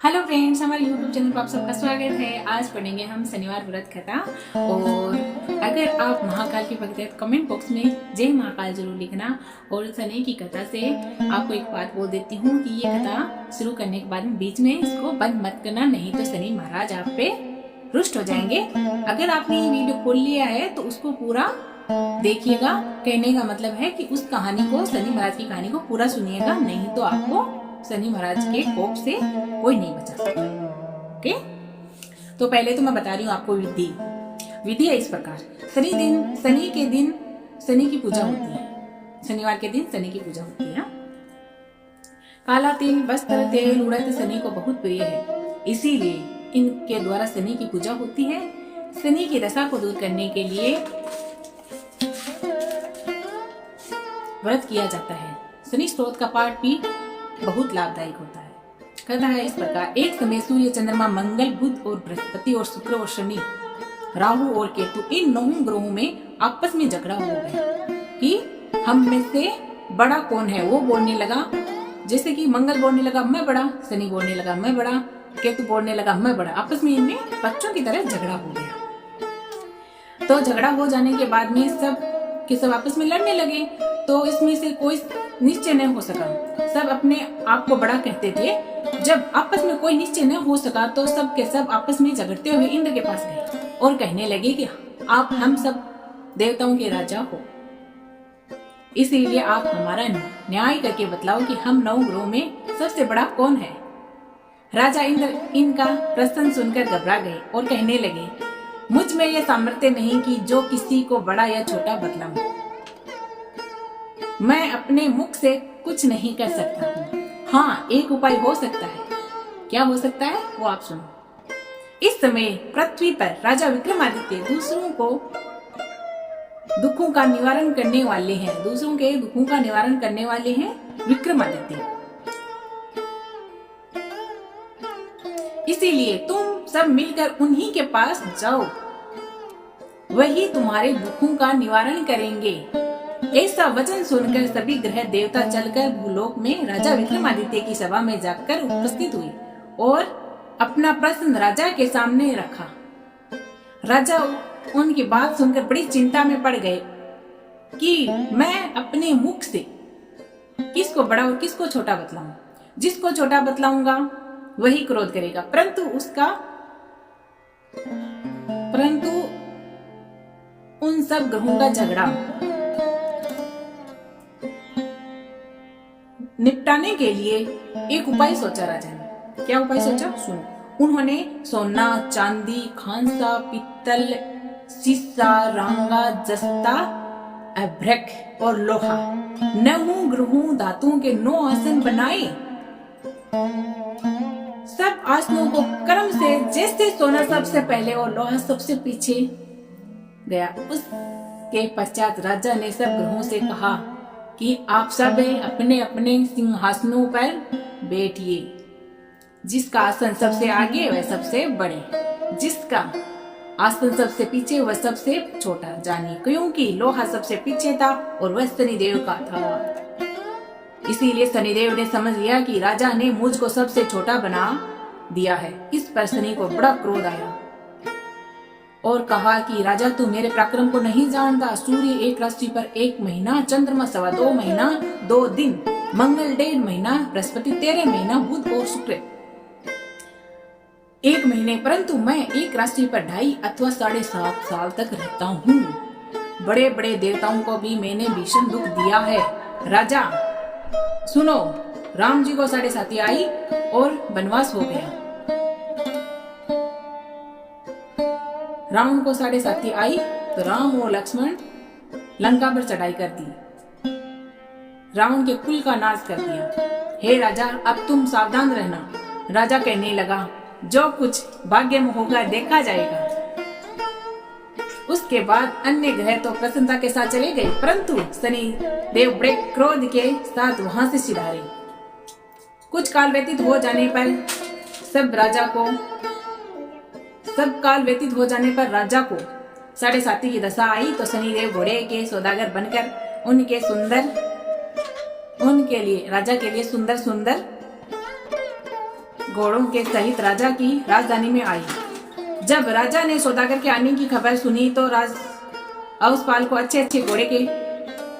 Hello friends, हमारे YouTube channel पर आप सबका स्वागत है। आज पढ़ेंगे हम शनिवार व्रत कथा। और अगर आप महाकाल के भक्त हैं तो कमेंट बॉक्स में जय महाकाल जरूर लिखना। और शनि की कथा से आपको एक बात बोल देती हूँ कि ये कथा शुरू करने के बाद में बीच में इसको बंद मत करना, नहीं तो शनि महाराज आप पे रुष्ट हो जाएंगे। अगर आपने ये वीडियो खोल लिया है तो उसको पूरा देखिएगा। कहने का मतलब है कि उस कहानी को, शनि महाराज की कहानी को पूरा सुनिएगा, नहीं तो आपको शनि महाराज के कोप से कोई नहीं बचा सकता। ओके, तो पहले तो मैं बता रही हूँ आपको विधि है इस प्रकार। शनि के दिन शनि की पूजा होती है। शनिवार के दिन शनि की पूजा होती है। काला तिल, वस्त्र, तेल, उड़द शनि को बहुत प्रिय है, इसीलिए इनके द्वारा शनि की पूजा होती है। शनि की दशा को दूर करने के लिए व्रत किया जाता है। शनि स्तोत्र का पाठ भी बहुत लाभदायक होता है। कथा है इस प्रकार। एक समय सूर्य, चंद्रमा, मंगल, बुध और बृहस्पति और शुक्र और शनि, राहु और केतु, इन 9 ग्रहों में आपस में झगड़ा हो गया कि हम में से बड़ा कौन है। वो बोलने लगा, जैसे कि मंगल बोलने लगा मैं बड़ा, शनि बोलने लगा मैं बड़ा, केतु बोलने लगा मैं बड़ा। आपस में इनमें बच्चों की तरह झगड़ा हो गया। तो झगड़ा हो जाने के बाद में सब आपस में लड़ने लगे। तो इसमें से कोई निश्चय नहीं हो सका। सब अपने आप को बड़ा कहते थे। जब आपस में कोई निश्चय नहीं हो सका तो सब के सब आपस में झगड़ते हुए इंद्र के पास गए और कहने लगे कि आप हम सब देवताओं के राजा हो, इसीलिए आप हमारा न्याय करके बतलाओ कि हम 9 ग्रहों में सबसे बड़ा कौन है। राजा इंद्र इनका प्रश्न सुनकर घबरा गए और कहने लगे, मुझ में यह सामर्थ्य नहीं कि जो किसी को बड़ा या छोटा बतलाऊं। मैं अपने मुख से कुछ नहीं कर सकता हूँ। हाँ, एक उपाय हो सकता है। क्या हो सकता है वो आप सुनो। इस समय पृथ्वी पर राजा विक्रमादित्य दूसरों के दुखों का निवारण करने वाले हैं विक्रमादित्य। इसीलिए तुम सब मिलकर उन्हीं के पास जाओ, वही तुम्हारे दुखों का निवारण करेंगे। ऐसा वचन सुनकर सभी ग्रह देवता चलकर भूलोक में राजा विक्रमादित्य की सभा में जाकर उपस्थित हुए और अपना प्रश्न राजा के सामने रखा। राजा उनकी बात सुनकर बड़ी चिंता में पड़ गए कि मैं अपने मुख से किसको बड़ा और किसको छोटा बतलाऊं। जिसको छोटा बतलाऊंगा वही क्रोध करेगा, परंतु उन सब ग्रहों का झगड़ा निपटाने के लिए एक उपाय सोचा राजा ने। क्या उपाय सोचा सुनो। उन्होंने सोना, चांदी, खांसा, पित्तल, शीशा, रांगा, जस्ता, अभ्रक और लोहा, 9 ग्रहों धातुओं के 9 आसन बनाए। सब आसनों को क्रम से, जैसे सोना सबसे पहले और लोहा सबसे पीछे गया। उसके पश्चात राजा ने सब ग्रहों से कहा कि आप सब अपने अपने सिंहासनों पर बैठिए। जिसका आसन सबसे आगे वह सबसे बड़े, जिसका आसन सबसे पीछे वह सबसे छोटा जानिए, क्योंकि लोहा सबसे पीछे था और वह शनिदेव का था। इसीलिए शनिदेव ने समझ लिया कि राजा ने मुझको सबसे छोटा बना दिया है। इस पर शनि को बड़ा क्रोध आया और कहा कि राजा, तू मेरे पराक्रम को नहीं जानता। सूर्य एक राशि पर 1 महीना, चंद्रमा 2.25 महीना 2 दिन, मंगल 1.5 महीना, बृहस्पति 13 महीना, बुध और शुक्र 1 महीने, परंतु मैं एक राशि पर 2.5 अथवा 7.5 साल तक रहता हूँ। बड़े बड़े देवताओं को भी मैंने भीषण दुख दिया है। राजा सुनो, राम जी को 7.5 आई और वनवास हो गया। रावण को 7.5 आई तो राम और लक्ष्मण लंका पर चढ़ाई कर दी, रावण के कुल का नाश कर दिया। हे राजा, अब तुम सावधान रहना। राजा कहने लगा, जो कुछ भाग्य में होगा देखा जाएगा। उसके बाद अन्य ग्रह तो प्रसन्नता के साथ चले गए, परंतु शनि देव बड़े क्रोध के साथ वहां से सिधारे। कुछ काल व्यतीत हो जाने पर राजा को 7.5 की दशा आई तो शनिदेव घोड़े के सौदागर बनकर राजा के लिए सुंदर सुंदर घोड़ों के सहित राजा की राजधानी में आई। जब राजा ने सौदागर के आने की खबर सुनी तो औसपाल को अच्छे अच्छे घोड़े के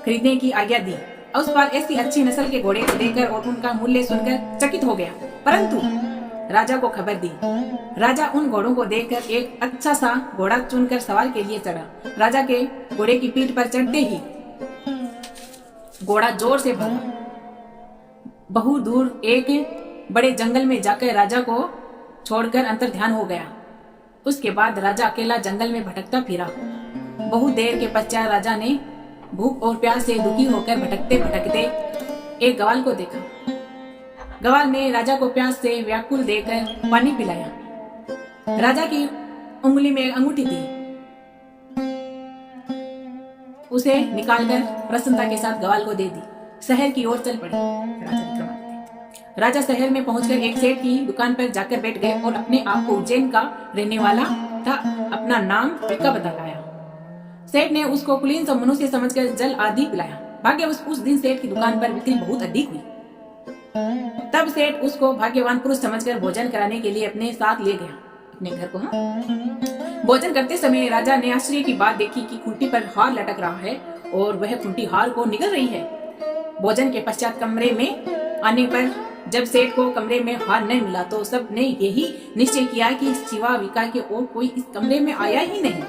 खरीदने की आज्ञा दी। औसपाल ऐसी अच्छी नस्ल के घोड़े को देखकर और उनका मूल्य सुनकर चकित हो गया, परंतु राजा को खबर दी। राजा उन घोड़ों को देखकर एक अच्छा सा घोड़ा चुनकर सवार के लिए चढ़ा। राजा के घोड़े की पीठ पर चढ़ते ही घोड़ा जोर से भागा। बहुत दूर एक बड़े जंगल में जाकर राजा को छोड़कर अंतर्ध्यान हो गया। उसके बाद राजा अकेला जंगल में भटकता फिरा। बहुत देर के पश्चात राजा ने भूख और प्यास से दुखी होकर भटकते भटकते एक ग्वाल को देखा। ग्वाल ने राजा को प्यास से व्याकुल देकर पानी पिलाया। राजा की उंगली में एक अंगूठी थी, उसे निकालकर प्रसन्नता के साथ ग्वाल को दे दी। शहर की ओर चल पड़े। राजा शहर में पहुंचकर एक सेठ की दुकान पर जाकर बैठ गए और अपने आप को उज्जैन का रहने वाला था अपना नाम विका बताया। सेठ ने उसको कुलीन सा मनुष्य समझकर जल आदि पिलाया। भाग्य उस दिन सेठ की दुकान पर बिक्री बहुत अधिक हुई। तब सेठ उसको भाग्यवान पुरुष समझकर भोजन कराने के लिए अपने साथ ले गया अपने घर को। भोजन करते समय राजा ने आश्चर्य की बात देखी कि खूंटी पर हार लटक रहा है और वह खूंटी हार को निगल रही है। भोजन के पश्चात कमरे में आने पर जब सेठ को कमरे में हार नहीं मिला तो सब ने यही निश्चय किया कि सिवा विका के और कोई इस कमरे में आया ही नहीं,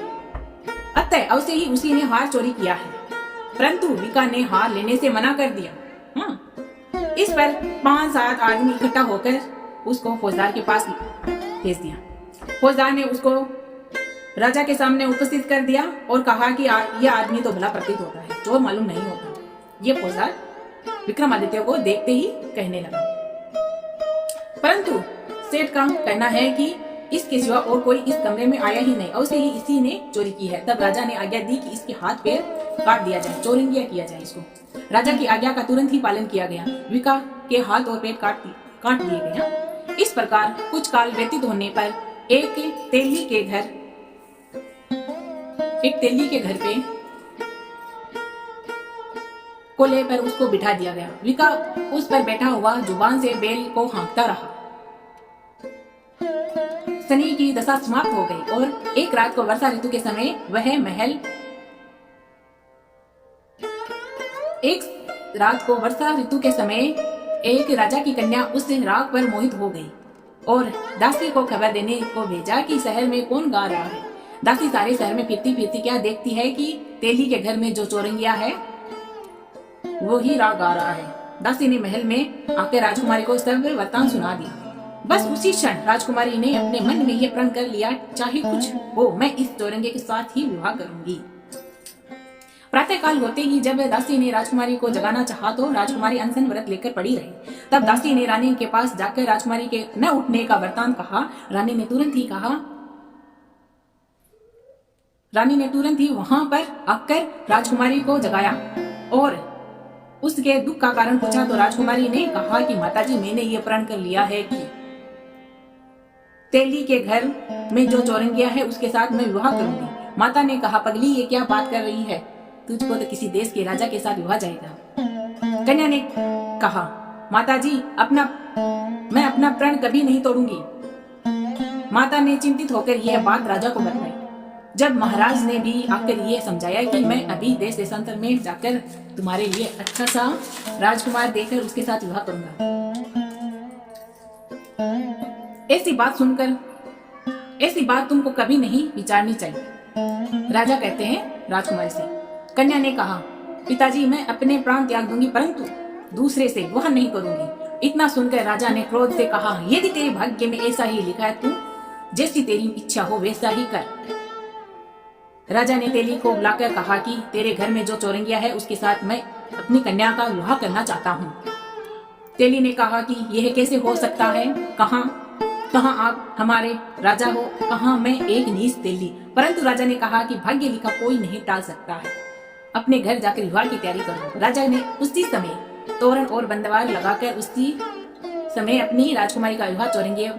अतः अवश्य ही उसी ने हार चोरी किया है। परंतु विका ने हार लेने से मना कर दिया। इस पर 5-7 आदमी इकट्ठा होकर उसको फौजदार के पास भेज दिया। फौजदार ने उसको राजा के सामने उपस्थित कर दिया और कहा कि यह आदमी तो भला प्रतीत होता है, चोर मालूम नहीं होता। ये फौजदार विक्रमादित्य को देखते ही कहने लगा। परंतु सेठ का कहना है कि इसके सिवा और कोई इस कमरे में आया ही नहीं, अवश्य ही इसी ने चोरी की है। तब राजा ने आज्ञा दी कि इसके हाथ पैर काट दिया जाए, चोरंगिया किया जाए इसको। राजा की आज्ञा का तुरंत ही पालन किया गया। विका के हाथ और पेट काट दिए गए। इस प्रकार कुछ काल व्यतीत होने पर एक तेली के घर पे कोले पर उसको बिठा दिया गया। विका उस पर बैठा हुआ जुबान से बैल को हाँकता रहा। शनि की दशा समाप्त हो गई और एक रात को वर्षा ऋतु के समय एक राजा की कन्या उस राग पर मोहित हो गई और दासी को खबर देने को भेजा कि शहर में कौन गा रहा है। दासी सारे शहर में फिरती फिरती क्या देखती है कि तेली के घर में जो चोरंगिया है वो ही राग गा रहा है। दासी ने महल में आकर राजकुमारी को सब वृत्तांत सुना दिया। बस उसी क्षण राजकुमारी ने अपने मन में यह प्रण कर लिया, चाहे कुछ हो मैं इस चोरंगे के साथ ही विवाह करूंगी। प्रातः काल होते ही जब दासी ने राजकुमारी को जगाना चाहा तो राजकुमारी अनशन व्रत लेकर पड़ी रही। तब दासी ने रानी के पास जाकर राजकुमारी के न उठने का वृत्तांत कहा। रानी ने तुरंत ही वहां पर आकर राजकुमारी को जगाया और उसके दुख का कारण पूछा तो राजकुमारी ने कहा कि माताजी मैंने ये प्रण कर लिया है कि तेली के घर में जो चोरंगिया है उसके साथ मैं विवाह करूंगी। माता ने कहा पगली ये क्या बात कर रही है, तुझको तो किसी देश के राजा के साथ विवाह जाएगा। कन्या ने कहा माताजी मैं अपना प्रण कभी नहीं तोड़ूंगी। माता ने चिंतित होकर यह बात राजा को बताई। जब महाराज ने भी आकर ये समझाया कि मैं अभी देश देशांतर में जाकर तुम्हारे लिए अच्छा सा राजकुमार देकर उसके साथ विवाह करूंगा। ऐसी बात तुमको कभी नहीं विचारनी चाहिए। राजा कहते हैं राजकुमारी से। कन्या ने कहा पिताजी मैं अपने प्राण त्याग दूंगी परंतु दूसरे से विवाह नहीं करूंगी। इतना सुनकर राजा ने क्रोध से कहा यदि तेरे भाग्य में ऐसा ही लिखा है तू जैसी तेरी इच्छा हो वैसा ही कर। राजा ने तेली को बुलाकर कहा कि तेरे घर में जो चोरंगिया है उसके साथ मैं अपनी कन्या का विवाह करना चाहता हूँ। तेली ने कहा कि यह कैसे हो सकता है, कहाँ आप हमारे राजा हो, कहाँ मैं एक नीच तेली। परंतु राजा ने कहा कि भाग्य लिखा कोई नहीं टाल सकता है, अपने घर जाकर विवाह की तैयारी करो। राजा ने उसी समय तोरण और बंदवार लगाकर उसी समय अपनी राजकुमारी का विवाह चोरंगिया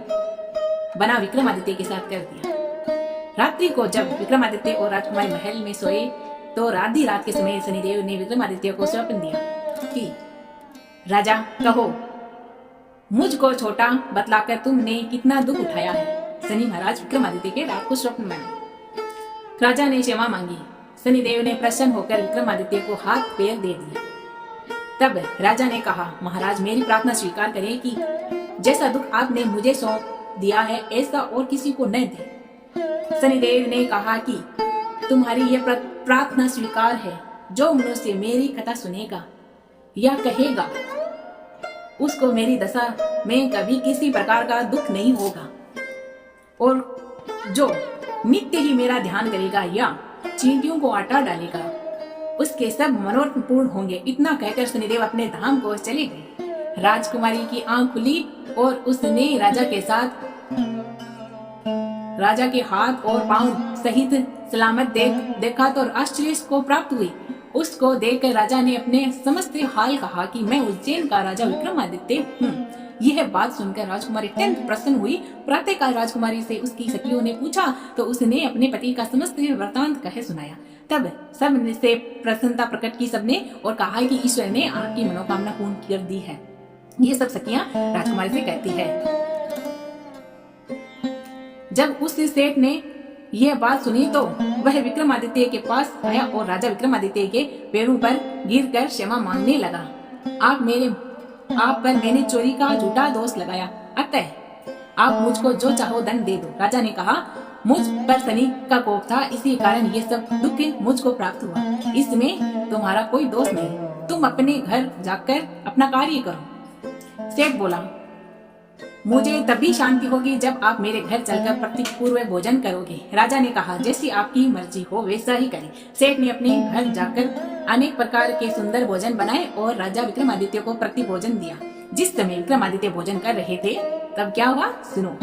बना विक्रमादित्य के साथ कर दिया। रात्रि को जब विक्रमादित्य और राजकुमारी महल में सोए तो आधी रात के समय शनिदेव ने विक्रमादित्य को स्वप्न दिया कि राजा कहो मुझको छोटा बतलाकर तुमने कितना दुख उठाया है। शनि महाराज विक्रमादित्य के रात को स्वप्न में राजा ने क्षमा मांगी। शनिदेव ने प्रसन्न होकर विक्रमादित्य को हाथ पैर दे दिए। तब राजा ने कहा, महाराज मेरी प्रार्थना स्वीकार करें कि जैसा दुख आपने मुझे सौंप दिया है ऐसा और किसी को न दे। शनिदेव ने कहा कि तुम्हारी यह प्रार्थना स्वीकार है। जो मनुष्य मेरी कथा सुनेगा या कहेगा उसको मेरी दशा में कभी किसी प्रकार का दुख नहीं होगा, और जो नित्य ही मेरा ध्यान करेगा या चींटियों को आटा डालेगा उसके सब मनोरथ पूर्ण होंगे। इतना कहकर शनिदेव अपने धाम को चले गए। राजकुमारी की आंख खुली और उसने राजा के हाथ और पांव सहित सलामत देखा तो आश्चर्य को प्राप्त हुई। उसको देखकर राजा ने अपने समस्त हाल कहा कि मैं उज्जैन का राजा विक्रमादित्य हूँ। यह बात सुनकर राजकुमारी अत्यंत प्रसन्न हुई। प्रातःकाल राजकुमारी से उसकी सखियों ने पूछा तो उसने अपने पति का समस्त वृत्तांत कह सुनाया। तब सब से प्रसन्नता प्रकट की सबने और कहा कि ईश्वर ने आपकी मनोकामना पूर्ण कर दी है। ये सब सखियां राजकुमारी से कहती है। जब उस सेठ ने यह बात सुनी तो वह विक्रमादित्य के पास आया और राजा विक्रमादित्य के पैरों पर गिरकर क्षमा मांगने लगा। आप पर मैंने चोरी का झूठा दोष लगाया, अतः आप मुझको जो चाहो दंड दे दो। राजा ने कहा, मुझ पर शनि का कोप था, इसी कारण ये सब दुख मुझको प्राप्त हुआ। इसमें तुम्हारा कोई दोष नहीं। तुम अपने घर जाकर अपना कार्य करो। सेठ बोला, मुझे तभी शांति होगी जब आप मेरे घर चलकर प्रतिपूर्व भोजन करोगे। राजा ने कहा, जैसी आपकी मर्जी हो वैसा ही करें। सेठ ने अपने घर जाकर अनेक प्रकार के सुंदर भोजन बनाए और राजा विक्रमादित्य को प्रति भोजन दिया। जिस समय विक्रमादित्य भोजन कर रहे थे तब क्या हुआ सुनो।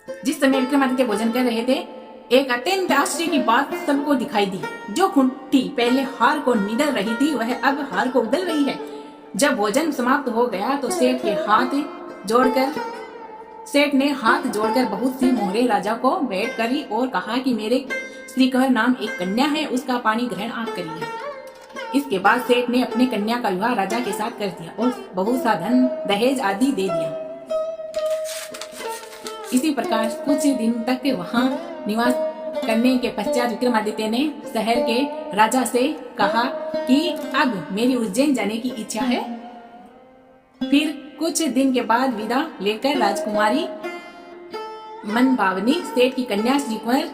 जिस समय विक्रमादित्य भोजन कर रहे थे एक अत्यंत आश्चर्य की बात सबको दिखाई दी। जो खुंटी पहले हार को निगल रही थी वह अब हार को उगल रही है। जब भोजन समाप्त हो गया तो सेठ ने हाथ जोड़कर बहुत सी मोहरे राजा को भेंट करी और कहा कि मेरे श्रीकर नाम एक कन्या है, उसका पानी ग्रहण आप करिए। इसके बाद सेठ ने अपने कन्या का विवाह राजा के साथ कर दिया और बहुत सा धन दहेज आदि दे दिया। इसी प्रकार कुछ दिन तक वहां निवास करने के पश्चात विक्रमादित्य ने शहर के राजा से कहा कि अब मेरी उज्जैन जाने की इच्छा है। फिर कुछ दिन के बाद विदा लेकर राजकुमारी मनभावनी सेठ की कन्या श्रीकुंवर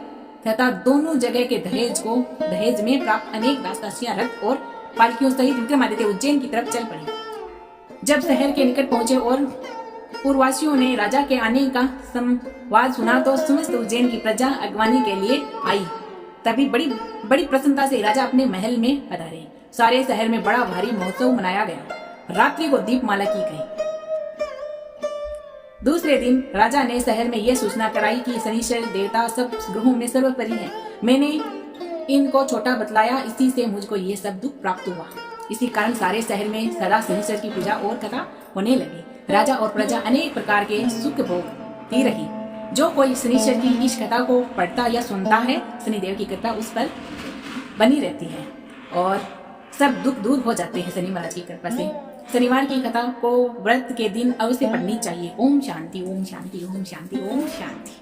तथा दोनों जगह के दहेज में प्राप्त अनेक राजदासियां रथ और पालकियों सहित विक्रमादित्य उज्जैन की तरफ चल पड़े। जब शहर के निकट पहुंचे और पूर्ववासियों ने राजा के आने का संवाद सुना तो समस्त उज्जैन की प्रजा अगवानी के लिए आई। तभी बड़ी प्रसन्नता से राजा अपने महल में पधारे। सारे शहर में बड़ा भारी महोत्सव मनाया गया। रात्रि को दीपमाला की गई। दूसरे दिन राजा ने शहर में यह सूचना कराई कि शनिश्चर देवता सब ग्रहों में सर्वोपरि है। मैंने इनको छोटा बतलाया, इसी से मुझको ये सब दुख प्राप्त हुआ। इसी कारण सारे शहर में सदा शनिश्चर की पूजा और कथा होने लगी। राजा और प्रजा अनेक प्रकार के सुख भोगती रही। जो कोई शनिश्चर की इस कथा को पढ़ता या सुनता है, शनिदेव की कृपा उस पर बनी रहती है और सब दुख दूर हो जाते हैं शनि महाराज की कृपा से। शनिवार की कथा को व्रत के दिन अवश्य पढ़नी चाहिए। ओम शांति, ओम शांति, ओम शांति, ओम शांति।